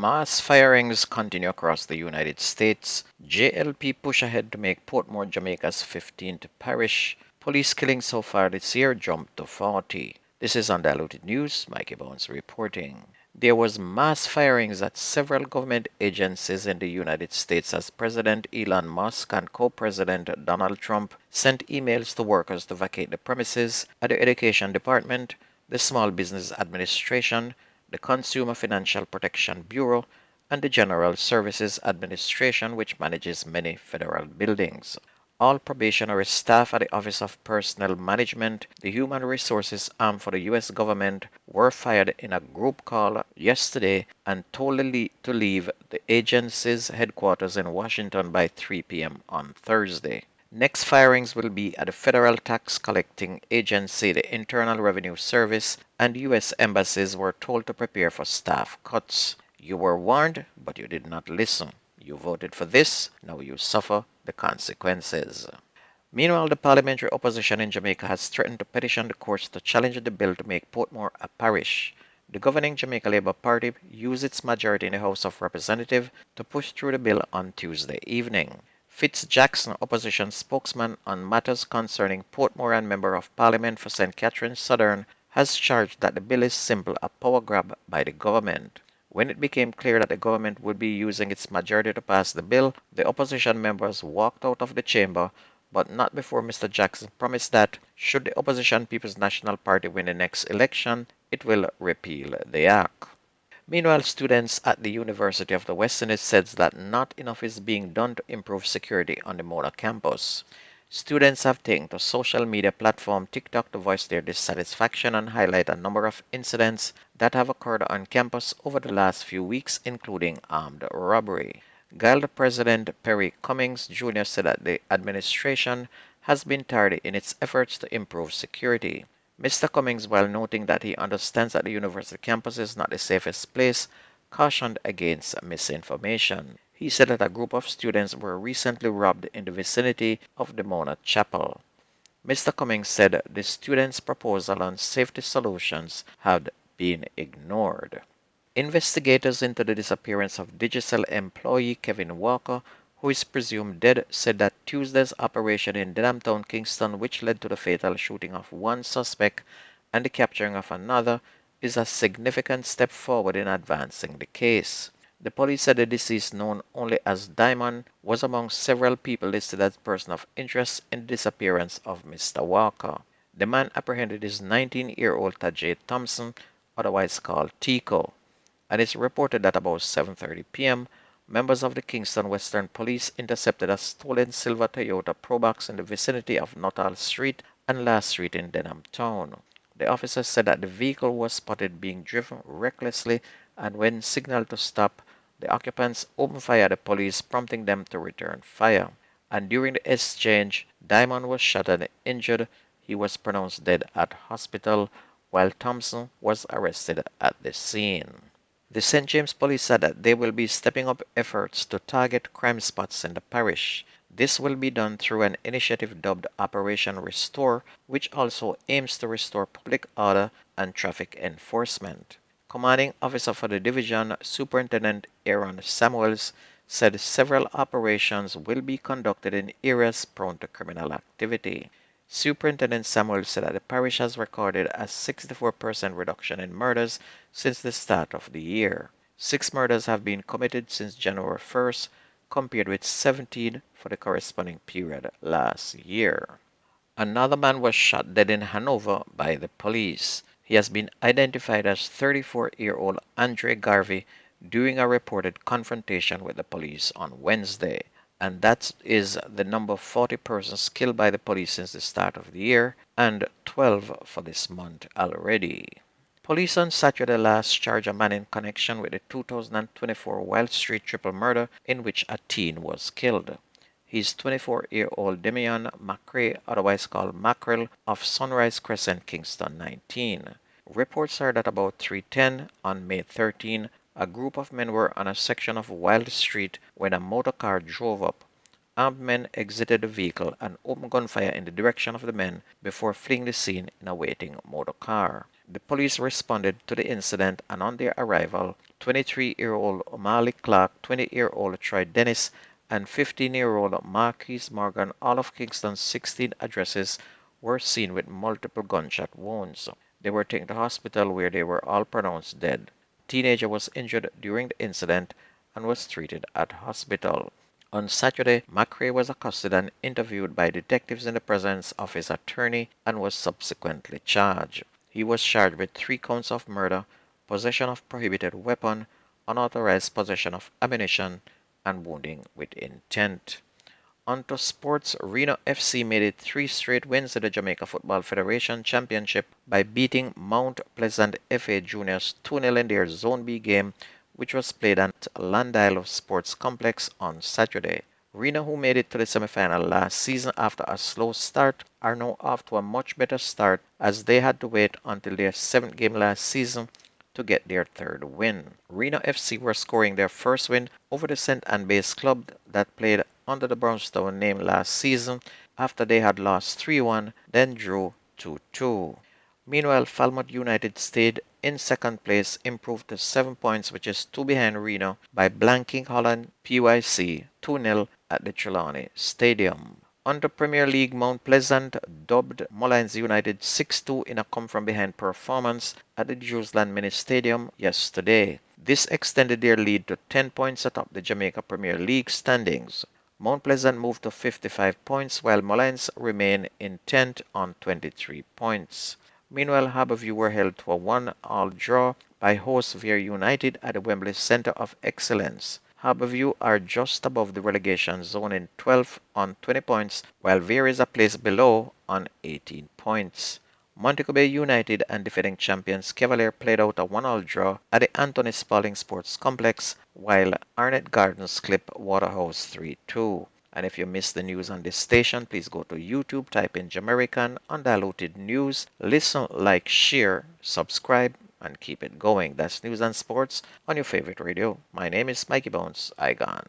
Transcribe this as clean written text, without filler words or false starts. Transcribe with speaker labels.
Speaker 1: Mass firings continue across the United States. JLP push ahead to make Portmore Jamaica's 15th parish. Police killings so far this year jumped to 40. This is Undiluted News. Mikey Bones reporting. There was mass firings at several government agencies in the United States as President Elon Musk and co-president Donald Trump sent emails to workers to vacate the premises at the Education Department, the Small Business Administration, the Consumer Financial Protection Bureau, and the General Services Administration, which manages many federal buildings. All probationary staff at the Office of Personnel Management, the human resources arm for the U.S. government, were fired in a group call yesterday and told to leave the agency's headquarters in Washington by 3 p.m. on Thursday. Next firings will be at the Federal Tax Collecting Agency, the Internal Revenue Service, and U.S. embassies were told to prepare for staff cuts. You were warned, but you did not listen. You voted for this, now you suffer the consequences. Meanwhile, the parliamentary opposition in Jamaica has threatened to petition the courts to challenge the bill to make Portmore a parish. The governing Jamaica Labour Party used its majority in the House of Representatives to push through the bill on Tuesday evening. Fitz Jackson, opposition spokesman on matters concerning Portmore and Member of Parliament for St. Catharines Southern, has charged that the bill is simply a power grab by the government. When it became clear that the government would be using its majority to pass the bill, the opposition members walked out of the chamber, but not before Mr. Jackson promised that, should the opposition People's National Party win the next election, it will repeal the act. Meanwhile, students at the University of the West Indies said that not enough is being done to improve security on the Mona campus. Students have taken to social media platform TikTok to voice their dissatisfaction and highlight a number of incidents that have occurred on campus over the last few weeks, including armed robbery. Guild President Perry Cummings Jr. said that the administration has been tardy in its efforts to improve security. Mr. Cummings, while noting that he understands that the university campus is not the safest place, cautioned against misinformation. He said that a group of students were recently robbed in the vicinity of the Mona Chapel. Mr. Cummings said the students' proposal on safety solutions had been ignored. Investigators into the disappearance of Digicel employee Kevin Walker, who is presumed dead, said that Tuesday's operation in Denhamtown, Kingston, which led to the fatal shooting of one suspect and the capturing of another, is a significant step forward in advancing the case. The police said the deceased, known only as Diamond, was among several people listed as person of interest in the disappearance of Mr. Walker. The man apprehended is 19-year-old Tajay Thompson, otherwise called Tico, and it's reported that about 7:30 p.m., members of the Kingston Western Police intercepted a stolen silver Toyota Probox in the vicinity of Nuttall Street and Last Street in Denham Town. The officers said that the vehicle was spotted being driven recklessly, and when signaled to stop, the occupants opened fire at the police, prompting them to return fire. And during the exchange, Diamond was shot and injured. He was pronounced dead at hospital, while Thompson was arrested at the scene. The St. James Police said that they will be stepping up efforts to target crime spots in the parish. This will be done through an initiative dubbed Operation Restore, which also aims to restore public order and traffic enforcement. Commanding Officer for the Division, Superintendent Aaron Samuels, said several operations will be conducted in areas prone to criminal activity. Superintendent Samuel said that the parish has recorded a 64% reduction in murders since the start of the year. 6 murders have been committed since January 1st, compared with 17 for the corresponding period last year. Another man was shot dead in Hanover by the police. He has been identified as 34-year-old Andre Garvey during a reported confrontation with the police on Wednesday. And that is the number of 40 persons killed by the police since the start of the year, and 12 for this month already. Police on Saturday last charged a man in connection with the 2024 Wild Street triple murder in which a teen was killed. He's 24-year-old Demian McCrae, otherwise called Mackerel, of Sunrise Crescent, Kingston 19. Reports are that about 3:10 on May 13, a group of men were on a section of Wild Street when a motor car drove up. Armed men exited the vehicle and opened gunfire in the direction of the men before fleeing the scene in a waiting motor car. The police responded to the incident, and on their arrival, 23-year-old O'Malley Clark, 20-year-old Troy Dennis, and 15-year-old Marquise Morgan, all of Kingston's 16 addresses, were seen with multiple gunshot wounds. They were taken to hospital where they were all pronounced dead. The teenager was injured during the incident and was treated at hospital. On Saturday, McRae was accosted and interviewed by detectives in the presence of his attorney and was subsequently charged. He was charged with 3 counts of murder, possession of prohibited weapon, unauthorized possession of ammunition, and wounding with intent. Onto sports, Reno FC made it 3 straight wins in the Jamaica Football Federation Championship by beating Mount Pleasant FA Juniors 2-0 in their Zone B game, which was played at Landile Sports Complex on Saturday. Reno, who made it to the semi-final last season after a slow start, are now off to a much better start as they had to wait until their 7th game last season to get their 3rd win. Reno FC were scoring their first win over the St. Anne's club that played under the Brownstown name last season after they had lost 3-1, then drew 2-2. Meanwhile, Falmouth United stayed in 2nd place, improved to 7 points, which is 2 behind Reno, by blanking Holland PYC 2-0 at the Trelawney Stadium. Under Premier League, Mount Pleasant dubbed Mullins United 6-2 in a come-from-behind performance at the Jewsland Mini Stadium yesterday. This extended their lead to 10 points atop the Jamaica Premier League standings. Mount Pleasant moved to 55 points, while Mullins remained in 10th on 23 points. Meanwhile, Harbourview were held to a 1-all draw by host Vere United at the Wembley Centre of Excellence. Harbourview are just above the relegation zone in 12th on 20 points, while Vere is a place below on 18 points. Montego Bay United and defending champions Cavalier played out a 1-all draw at the Anthony Spalding Sports Complex, while Arnett Gardens clipped Waterhouse 3-2. And if you missed the news on this station, please go to YouTube, type in Jamerican Undiluted News, listen, like, share, subscribe, and keep it going. That's news and sports on your favorite radio. My name is Mikey Bones. I gone.